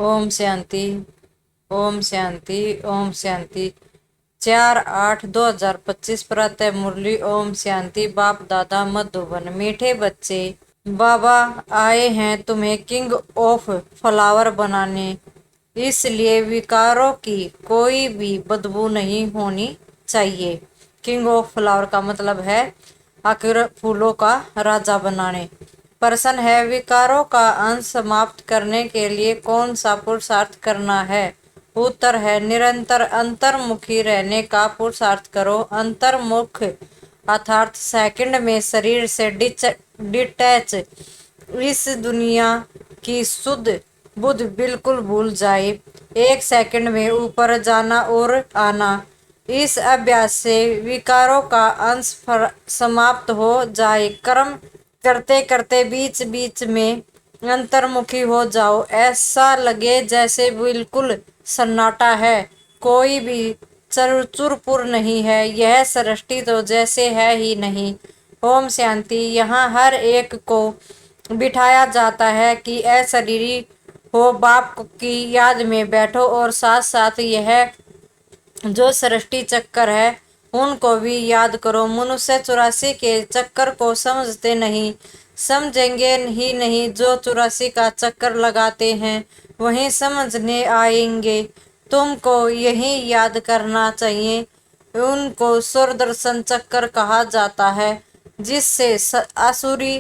ओम शांति। ओम शांति। ओम शांति। 4/8/2025 प्रातः मुरली। ओम शांति। बाप दादा मधुबन। मीठे बच्चे, बाबा आए हैं तुम्हें किंग ऑफ फ्लावर बनाने, इसलिए विकारों की कोई भी बदबू नहीं होनी चाहिए। किंग ऑफ फ्लावर का मतलब है आखिर फूलों का राजा बनाने। प्रश्न है, विकारों का अंश समाप्त करने के लिए कौन सा पुरुषार्थ करना है? उत्तर है, निरंतर अंतर्मुखी रहने का पुरुषार्थ करो। अंतर्मुख अर्थात सेकंड में शरीर से डिटैच, इस दुनिया की शुद्ध बुद्ध बिल्कुल भूल जाए। 1 सेकंड में ऊपर जाना और आना। इस अभ्यास से विकारों का अंश समाप्त हो जाए। कर्म करते करते बीच बीच में अंतर्मुखी हो जाओ। ऐसा लगे जैसे बिल्कुल सन्नाटा है, कोई भी चुरपुर नहीं है। यह सृष्टि तो जैसे है ही नहीं। ओम शांति। यहाँ हर एक को बिठाया जाता है कि अशरीरी हो, बाप की याद में बैठो और साथ साथ यह जो सृष्टि चक्कर है उनको भी याद करो। मनुष्य 84 के चक्कर को समझते नहीं, समझेंगे ही नहीं। जो 84 का चक्कर लगाते हैं वही समझने आएंगे। तुमको यही याद करना चाहिए। उनको सूर्यदर्शन चक्कर कहा जाता है, जिससे आसुरी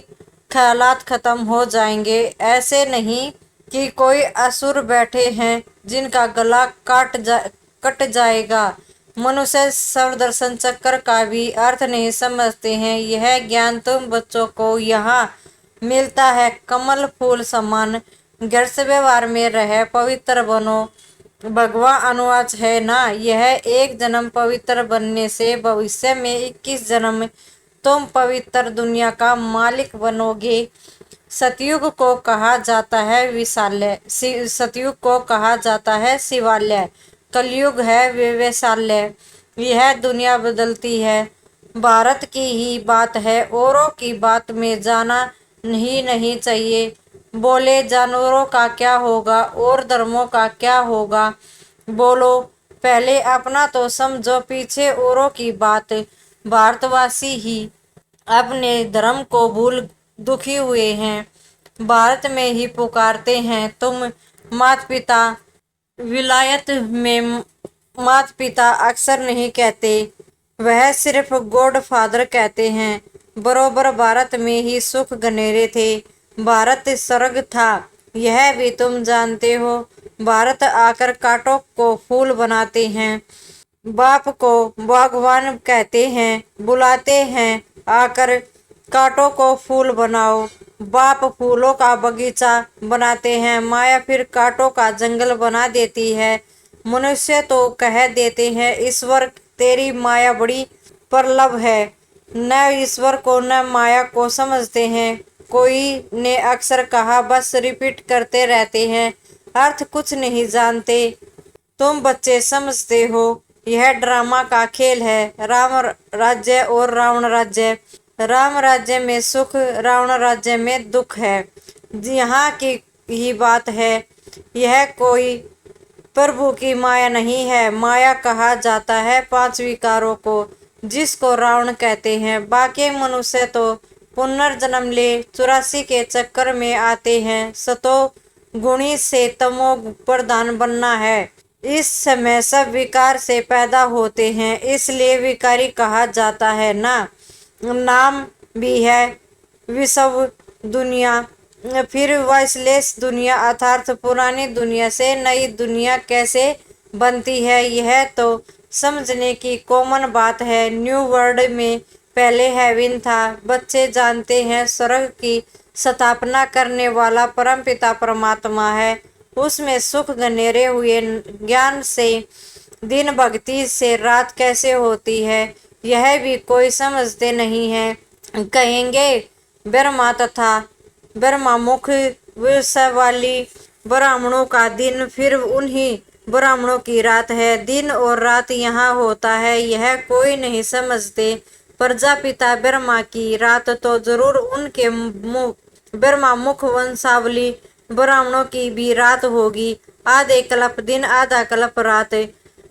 ख्यालात खत्म हो जाएंगे। ऐसे नहीं कि कोई असुर बैठे हैं जिनका गला कट जाएगा। मनुष्य सर्वदर्शन चक्र का भी अर्थ नहीं समझते हैं। यह ज्ञान तुम बच्चों को यहाँ मिलता है। कमल फूल समान घर से व्यवहार में रहे, पवित्र बनो। भगवा अनुवाच है ना, यह एक जन्म पवित्र बनने से भविष्य में 21 जन्म तुम पवित्र दुनिया का मालिक बनोगे। सतयुग को कहा जाता है विशाल्य, सतयुग को कहा जाता है शिवालय, कलयुग है वैशाल्य। यह दुनिया बदलती है। भारत की ही बात है, औरों की बात में जाना ही नहीं चाहिए। बोले जानवरों का क्या होगा और धर्मों का क्या होगा? बोलो, पहले अपना तो समझो, पीछे औरों की बात। भारतवासी ही अपने धर्म को भूल दुखी हुए हैं। भारत में ही पुकारते हैं तुम माता पिता। विलायत में माता पिता अक्सर नहीं कहते, वह सिर्फ गॉड फादर कहते हैं। बरोबर भारत में ही सुख घनेरे थे। भारत स्वर्ग था, यह भी तुम जानते हो। भारत आकर कांटों को फूल बनाते हैं। बाप को भगवान कहते हैं, बुलाते हैं आकर कांटों को फूल बनाओ। बाप फूलों का बगीचा बनाते हैं, माया फिर कांटों का जंगल बना देती है। मनुष्य तो कह देते हैं, ईश्वर तेरी माया बड़ी प्रबल है। न ईश्वर को न माया को समझते हैं। कोई ने अक्सर कहा, बस रिपीट करते रहते हैं, अर्थ कुछ नहीं जानते। तुम बच्चे समझते हो, यह ड्रामा का खेल है। राम राज्य और रावण राज्य। राम राज्य में सुख, रावण राज्य में दुख है। यहाँ की ही बात है। यह कोई प्रभु की माया नहीं है। माया कहा जाता है 5 विकारों को, जिसको रावण कहते हैं। बाकी मनुष्य तो पुनर्जन्म ले 84 के चक्कर में आते हैं। सतो गुणी से तमो प्रधान बनना है। इस समय सब विकार से पैदा होते हैं, इसलिए विकारी कहा जाता है ना। नाम भी है विश्व दुनिया, फिर वाइसलेस दुनिया अर्थात पुरानी दुनिया से नई दुनिया कैसे बनती है, यह तो समझने की कॉमन बात है। न्यू वर्ल्ड में पहले हेवन था। बच्चे जानते हैं स्वर्ग की स्थापना करने वाला परमपिता परमात्मा है। उसमें सुख घनेरे हुए। ज्ञान से दिन, भक्ति से रात कैसे होती है, यह भी कोई समझते नहीं है। कहेंगे ब्रह्मा तथा ब्रह्मामुख वाली ब्राह्मणों का दिन, फिर उन्हीं ब्राह्मणों की रात है। दिन और रात यहाँ होता है, यह कोई नहीं समझते। प्रजापिता ब्रह्मा की रात तो जरूर उनके ब्रह्मामुख वंशावली ब्राह्मणों की भी रात होगी, आधे कल्प दिन आधा कल्प रात।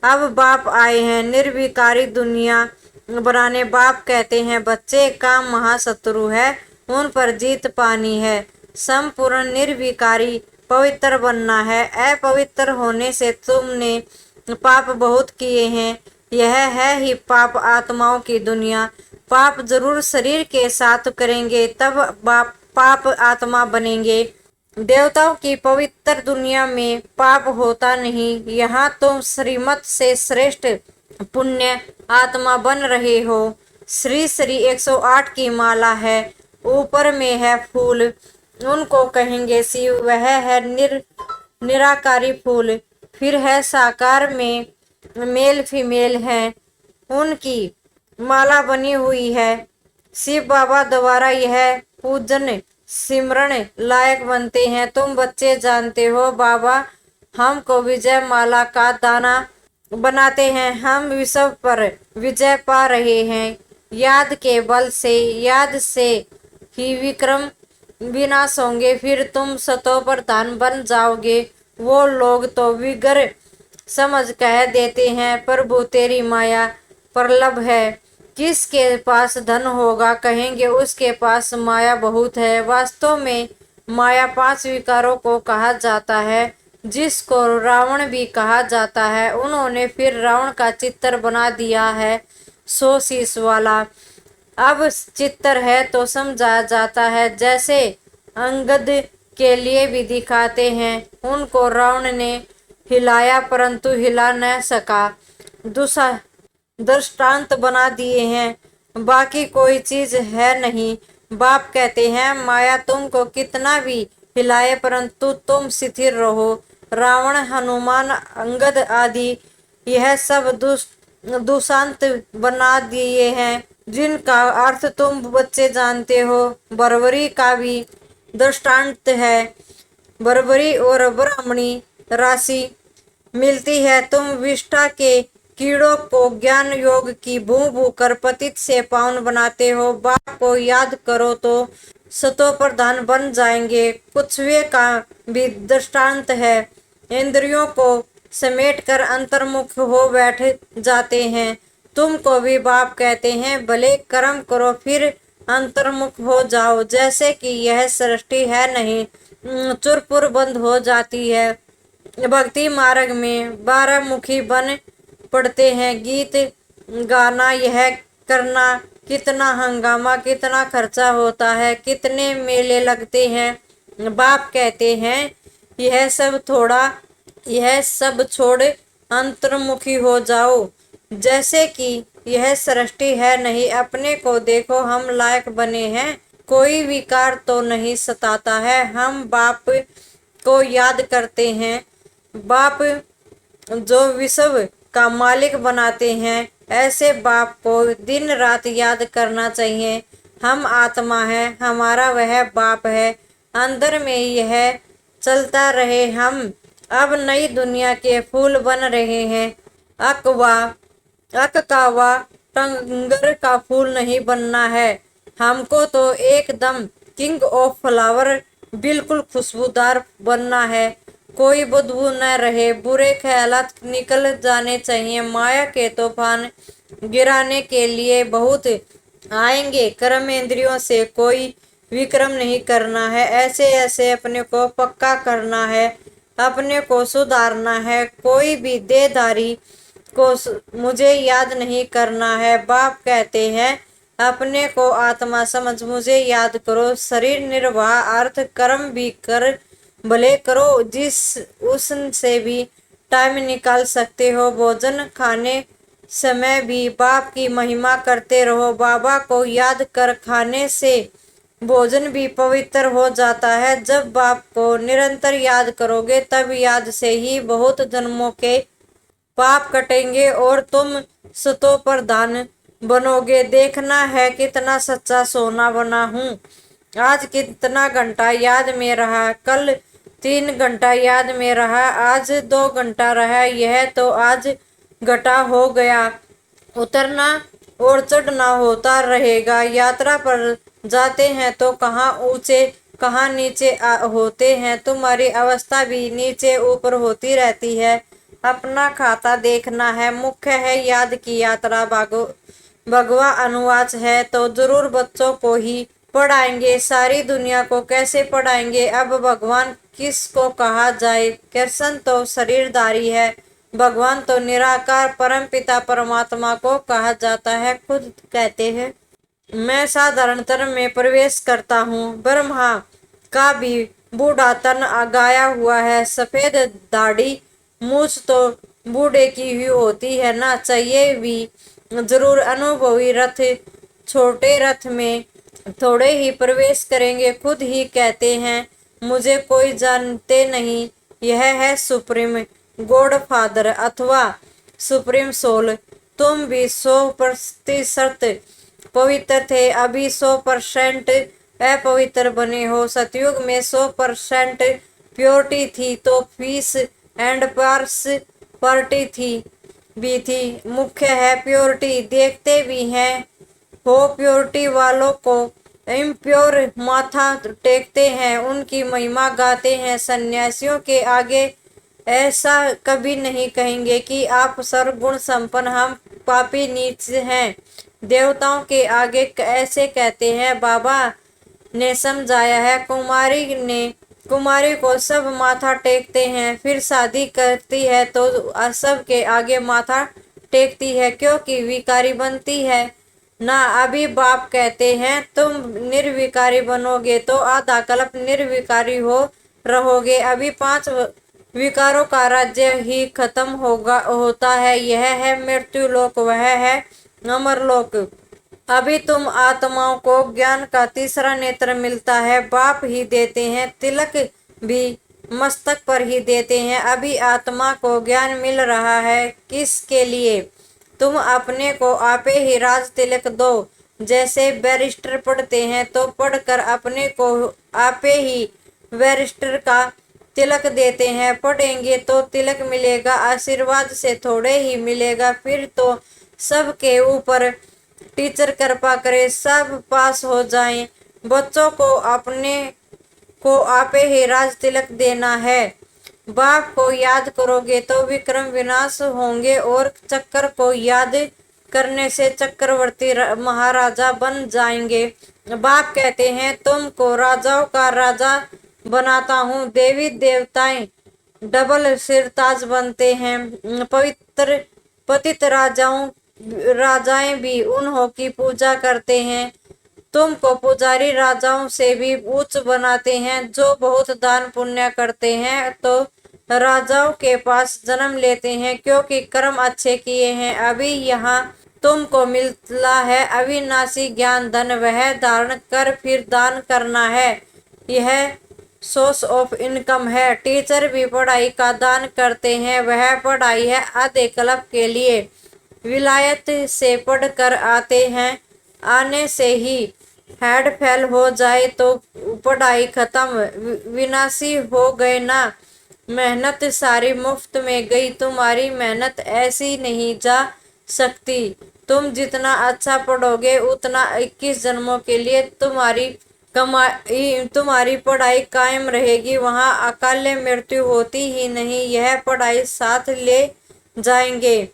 अब बाप आए हैं निर्विकारी दुनिया बनाने। बाप कहते हैं बच्चे काम महाशत्रु है, उन पर जीत पानी है। संपूर्ण निर्विकारी पवित्र बनना है। अपवित्र होने से तुमने पाप बहुत किए हैं। यह है ही पाप आत्माओं की दुनिया। पाप जरूर शरीर के साथ करेंगे तब पाप आत्मा बनेंगे। देवताओं की पवित्र दुनिया में पाप होता नहीं। यहाँ तुम श्रीमत से श्रेष्ठ पुण्य आत्मा बन रहे हो। श्री श्री 108 की माला है, ऊपर में है फूल, उनको कहेंगे शिव। वह है निराकारी फूल। फिर है साकार में मेल फीमेल है, उनकी माला बनी हुई है। शिव बाबा द्वारा यह पूजन सिमरण लायक बनते हैं। तुम बच्चे जानते हो बाबा हमको विजय माला का दाना बनाते हैं। हम विश्व पर विजय पा रहे हैं। याद के बल से, याद से ही विक्रम विनाश होंगे। फिर तुम सतो प्रधान बन जाओगे। वो लोग तो विगर समझ कह देते हैं प्रभु तेरी माया प्रलभ है। किसके पास धन होगा कहेंगे उसके पास माया बहुत है। वास्तव में माया 5 विकारों को कहा जाता है, जिसको रावण भी कहा जाता है। उन्होंने फिर रावण का चित्र बना दिया है 100 शीश वाला। अब चित्र है तो समझा जाता है, जैसे अंगद के लिए भी दिखाते हैं। उनको रावण ने हिलाया परंतु हिला न सका। दूसरा दृष्टांत बना दिए हैं, बाकी कोई चीज है नहीं। बाप कहते हैं माया तुमको कितना भी हिलाए परंतु तुम स्थिर रहो। रावण, हनुमान, अंगद आदि यह सब दुष्टांत बना दिए हैं, जिनका अर्थ तुम बच्चे जानते हो। बर्बरी का भी दृष्टांत है। बर्बरी और ब्राह्मणी राशि मिलती है। तुम विष्ठा के कीड़ों को ज्ञान योग की भू भू कर पतित से पावन बनाते हो। बाप को याद करो तो सतो प्रधान बन जाएंगे। कुछवे का भी दृष्टांत है। इंद्रियों को समेट कर अंतर्मुख हो बैठ जाते हैं। तुमको भी बाप कहते हैं भले कर्म करो फिर अंतर्मुख हो जाओ। जैसे कि यह सृष्टि है नहीं, चुरपुर बंद हो जाती है। भक्ति मार्ग में 12 मुखी बन पड़ते हैं। गीत गाना यह करना कितना हंगामा, कितना खर्चा होता है, कितने मेले लगते हैं। बाप कहते हैं यह सब छोड़ अंतर्मुखी हो जाओ। जैसे कि यह सृष्टि है नहीं, अपने को देखो हम लायक बने हैं। कोई विकार तो नहीं सताता है। हम बाप को याद करते हैं। बाप जो विश्व का मालिक बनाते हैं, ऐसे बाप को दिन रात याद करना चाहिए। हम आत्मा है, हमारा वह बाप है। अंदर में यह चलता रहे। हम अब नई दुनिया के फूल बन रहे हैं। अक का व टंगर का फूल नहीं बनना है। हमको तो एकदम किंग ऑफ फ्लावर, बिल्कुल खुशबूदार बनना है। कोई बदबू न रहे, बुरे ख्यालात निकल जाने चाहिए। माया के तूफान गिराने के लिए बहुत आएंगे। कर्म इंद्रियों से कोई विक्रम नहीं करना है। ऐसे ऐसे अपने को पक्का करना है, अपने को सुधारना है। कोई भी देहधारी को मुझे याद नहीं करना है। बाप कहते हैं अपने को आत्मा समझ मुझे याद करो। शरीर निर्वाह अर्थ कर्म भी कर भले करो, जिस उससे भी टाइम निकाल सकते हो। भोजन खाने समय भी बाप की महिमा करते रहो। बाबा को याद कर खाने से भोजन भी पवित्र हो जाता है। जब बाप को निरंतर याद करोगे तब याद से ही बहुत जन्मों के पाप कटेंगे और तुम सतो प्रधान बनोगे। देखना है कितना सच्चा सोना बना हूँ। आज कितना घंटा याद में रहा, कल 3 घंटा याद में रहा, आज 2 घंटा रहा। यह तो आज घटा हो गया। उतरना और चढ़ना होता रहेगा। यात्रा पर जाते हैं तो कहाँ ऊंचे कहाँ नीचे होते हैं, तुम्हारी अवस्था भी नीचे ऊपर होती रहती है। अपना खाता देखना है, मुख्य है याद की यात्रा। भगवा अनुवाच है तो जरूर बच्चों को ही पढ़ाएंगे, सारी दुनिया को कैसे पढ़ाएंगे। अब भगवान किसको कहा जाए, कृष्ण तो शरीरधारी है, भगवान तो निराकार परम पिता परमात्मा को कहा जाता है। खुद कहते हैं मैं साधारणतन में प्रवेश करता हूँ। ब्रह्मा का भी बूढ़ा तन गाया हुआ है, सफेद दाढ़ी मूछ तो बूढ़े की हुई होती है ना, चाहिए भी जरूर अनुभवी रथ। छोटे रथ में थोड़े ही प्रवेश करेंगे, खुद ही कहते हैं मुझे कोई जानते नहीं। यह है सुप्रीम गॉड फादर अथवा सुप्रीम सोल। तुम भी 100% पवित्र थे, अभी 100% अपवित्र बने हो। सतयुग में 100% प्योरिटी थी तो पीस एंड पार्स पार्टी भी थी। मुख्य है प्योरिटी, देखते भी हैं हो प्योरिटी वालों को इम्प्योर माथा टेकते हैं, उनकी महिमा गाते हैं। सन्यासियों के आगे ऐसा कभी नहीं कहेंगे कि आप सर्वगुण संपन्न, हम पापी नीच हैं। देवताओं के आगे ऐसे कहते हैं, बाबा ने समझाया है। कुमारी को सब माथा टेकते हैं, फिर शादी करती है तो सब के आगे माथा टेकती है क्योंकि विकारी बनती है ना। अभी बाप कहते हैं तुम निर्विकारी बनोगे तो आधा कल्प निर्विकारी रहोगे। अभी 5 विकारों का राज्य ही खत्म होता है। यह है मृत्यु लोक, वह है अमरलोक। अभी तुम आत्माओं को ज्ञान का तीसरा नेत्र मिलता है, बाप ही देते हैं, तिलक भी मस्तक पर ही देते हैं। अभी आत्मा को ज्ञान मिल रहा है, किसके लिए? तुम अपने को आपे ही राज तिलक दो। जैसे बैरिस्टर पढ़ते हैं तो पढ़कर अपने को आपे ही बैरिस्टर का तिलक देते हैं। पढ़ेंगे तो तिलक मिलेगा, आशीर्वाद से थोड़े ही मिलेगा, फिर तो सबके ऊपर टीचर कृपा करे सब पास हो जाएं। बच्चों को अपने को आपे ही राज तिलक देना है। बाप को याद करोगे तो विक्रम विनाश होंगे और चक्कर को याद करने से चक्रवर्ती महाराजा बन जाएंगे। बाप कहते हैं तुमको राजाओं का राजा बनाता हूँ। देवी देवताएं डबल सिरताज बनते हैं। पतित राजाएं भी उन्हों की पूजा करते हैं। तुमको पुजारी राजाओं से भी उच्च बनाते हैं। जो बहुत दान पुण्य करते हैं तो राजाओं के पास जन्म लेते हैं क्योंकि कर्म अच्छे किए हैं। अभी यहाँ तुमको मिला है अविनाशी ज्ञान धन, वह धारण कर फिर दान करना है। यह सोर्स ऑफ इनकम है। टीचर भी पढ़ाई का दान करते हैं, वह पढ़ाई है आधे कल्प के लिए। विलायत से पढ़ कर आते हैं, आने से ही हेड फेल हो जाए तो पढ़ाई खत्म, विनाशी हो गए ना। मेहनत सारी मुफ्त में गई, तुम्हारी मेहनत ऐसी नहीं जा सकती। तुम जितना अच्छा पढ़ोगे उतना 21 जन्मों के लिए तुम्हारी पढ़ाई कायम रहेगी। वहाँ अकाल मृत्यु होती ही नहीं, यह पढ़ाई साथ ले जाएंगे।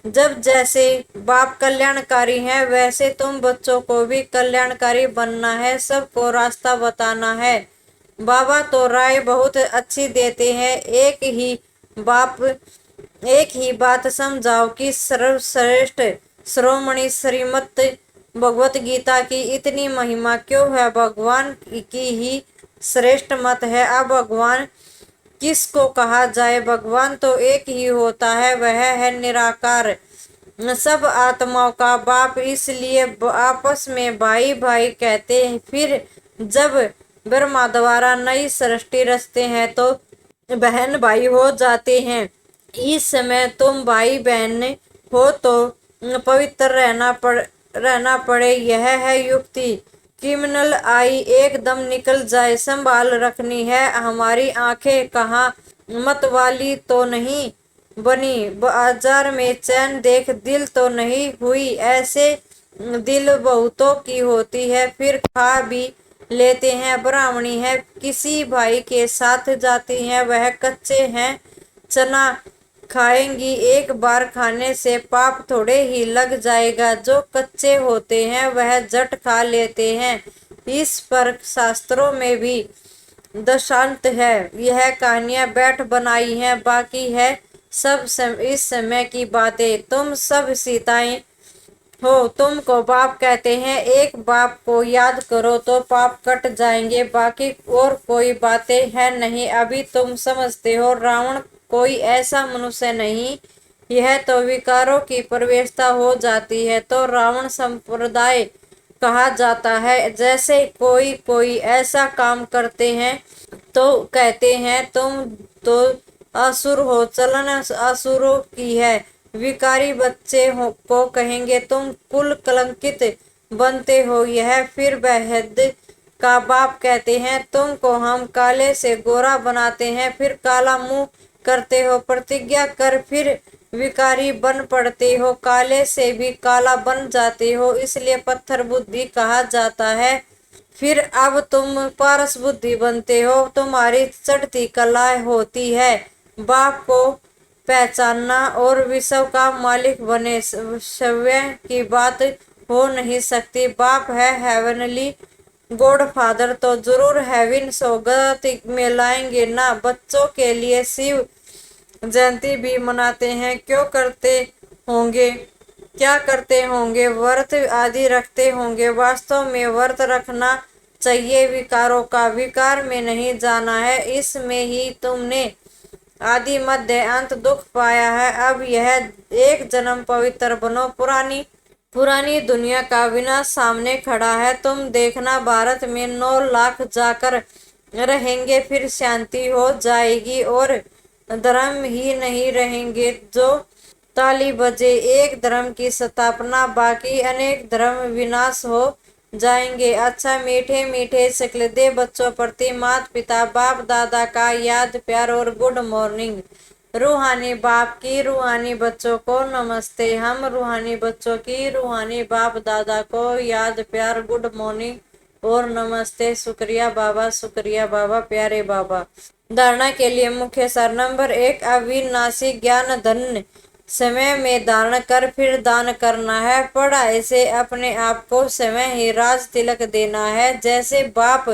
जब जैसे बाप कल्याणकारी है वैसे तुम बच्चों को भी कल्याणकारी बनना है, सबको रास्ता बताना है। बाबा तो राय बहुत अच्छी देते हैं, एक ही बात समझाओ कि सर्वश्रेष्ठ श्रोमणी श्रीमद् भगवत गीता की इतनी महिमा क्यों है? भगवान की ही श्रेष्ठ मत है। अब भगवान किसको कहा जाए? भगवान तो एक ही होता है, वह है निराकार, सब आत्माओं का बाप, इसलिए आपस में भाई भाई कहते हैं। फिर जब ब्रह्मा द्वारा नई सृष्टि रचते हैं तो बहन भाई हो जाते हैं। इस समय तुम भाई बहन हो तो पवित्र रहना पड़े, यह है युक्ति। क्रिमिनल आई एकदम निकल जाए, संभाल रखनी है। हमारी आंखें कहाँ मतवाली तो नहीं बनी, बाजार में चैन देख दिल तो नहीं हुई। ऐसे दिल बहुतों की होती है, फिर खा भी लेते हैं। ब्राह्मणी है, किसी भाई के साथ जाती हैं, वह कच्चे हैं चना खाएंगी, एक बार खाने से पाप थोड़े ही लग जाएगा। जो कच्चे होते हैं वह झट खा लेते हैं। इस पर शास्त्रों में भी दृष्टांत है। यह कहानियां बैठ बनाई हैं, बाकी है सब इस समय की बातें। तुम सब सीताएं हो, तुमको बाप कहते हैं, एक बाप को याद करो तो पाप कट जाएंगे, बाकी और कोई बातें है नहीं। अभी तुम समझते हो रावण कोई ऐसा मनुष्य नहीं, यह तो विकारों की प्रवेशता हो जाती है तो रावण संप्रदाय कहा जाता है। जैसे कोई कोई ऐसा काम करते हैं तो कहते हैं तुम तो असुर हो, चलन असुरों की है। विकारी बच्चे को कहेंगे तुम कुल कलंकित बनते हो। यह फिर बेहद का बाप कहते हैं तुमको हम काले से गोरा बनाते हैं, फिर काला मुंह करते हो, प्रतिज्ञा कर फिर विकारी बन पड़ते हो, काले से भी काला बन जाते हो, इसलिए पत्थर बुद्धि कहा जाता है। फिर अब तुम पारस बुद्धि बनते हो, तुम्हारी चढ़ती कला होती है बाप को पहचानना और विश्व का मालिक बने। श्रव्य की बात हो नहीं सकती। बाप है हेवनली गॉड फादर तो जरूर हेवन सौगत में लाएंगे ना। बच्चों के लिए शिव जयंती भी मनाते हैं, क्यों करते होंगे, क्या करते होंगे, व्रत आदि रखते होंगे। वास्तव में व्रत रखना चाहिए विकारों का, विकार में नहीं जाना है। इसमें ही तुमने आदि मध्य अंत दुख पाया है। अब यह एक जन्म पवित्र बनो। पुरानी पुरानी दुनिया का विनाश सामने खड़ा है। तुम देखना भारत में 9 लाख जाकर रहेंगे, फिर शांति हो जाएगी और धर्म ही नहीं रहेंगे। जो ताली बजे एक धर्म की स्थापना, बाकी अनेक धर्म विनाश हो जाएंगे। अच्छा मीठे मीठे शक्ल दे बच्चों प्रति माता पिता बाप दादा का याद प्यार और गुड मॉर्निंग। रूहानी बाप की रूहानी बच्चों को नमस्ते। हम रूहानी बच्चों की रूहानी बाप दादा को याद प्यार गुड मॉर्निंग और नमस्ते। शुक्रिया बाबा, शुक्रिया बाबा, प्यारे बाबा। धारणा के लिए मुख्य सार। नंबर 1, अविनाशी ज्ञान धन समय में धारण कर फिर दान करना है। पढ़ाई से अपने आप को समय ही राज तिलक देना है। जैसे बाप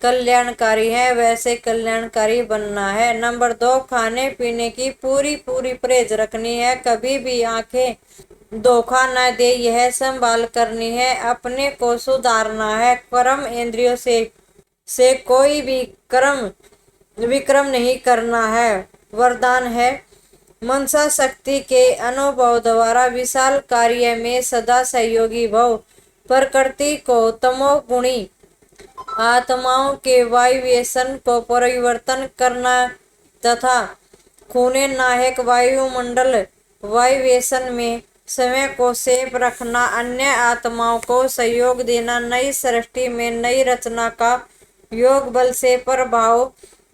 कल्याणकारी है वैसे कल्याणकारी बनना है। नंबर 2, खाने पीने की पूरी पूरी परहेज रखनी है, कभी भी आंखें धोखा न दे, यह संभाल करनी है। अपने को सुधारना है, कर्म इंद्रियों से कोई भी कर्म विक्रम नहीं करना है, वरदान है। मनसा शक्ति के अनुभव द्वारा विशाल कार्य में सदा सहयोगी भव। प्रकृति को तमोगुणी आत्माओं के वायुवेशन को परिवर्तन करना तथा खूने नायक वायुमंडल वायुवेशन में समय को सेफ रखना, अन्य आत्माओं को सहयोग देना, नई सृष्टि में नई रचना का योग बल से प्रभाव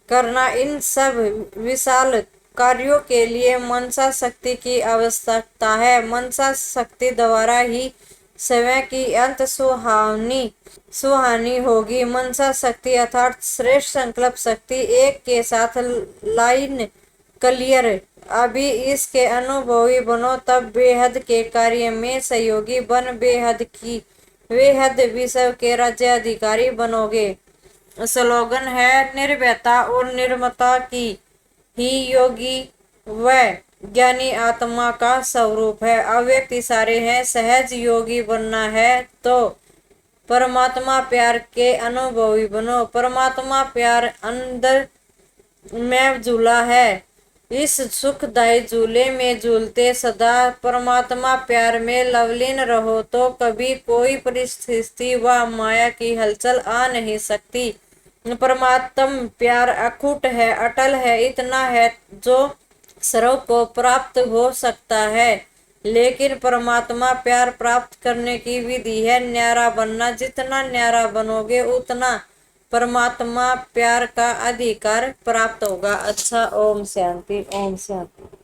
करना, इन सब विशाल कार्यों के लिए मनसा शक्ति की आवश्यकता है। मनसा शक्ति द्वारा ही समय की अंत सुहानी होगी। मनसा शक्ति अर्थात श्रेष्ठ संकल्प शक्ति एक के साथ लाइन क्लियर। अभी इसके अनुभवी बनो तब बेहद के कार्य में सहयोगी बन बेहद विश्व के राज्याधिकारी बनोगे। स्लोगन है, निर्भयता और निर्ममता की ही योगी व ज्ञानी आत्मा का स्वरूप है। अव्यक्त इशारे हैं, सहज योगी बनना है तो परमात्मा प्यार के अनुभवी बनो। परमात्मा प्यार अंदर में झूला है, इस सुखदायी झूले में झूलते सदा परमात्मा प्यार में लवलीन रहो तो कभी कोई परिस्थिति व माया की हलचल आ नहीं सकती। परमात्म प्यार अखूट है, अटल है, इतना है जो सर्व को प्राप्त हो सकता है। लेकिन परमात्मा प्यार प्राप्त करने की विधि है न्यारा बनना। जितना न्यारा बनोगे उतना परमात्मा प्यार का अधिकार प्राप्त होगा। अच्छा, ओम शांति, ओम शांति।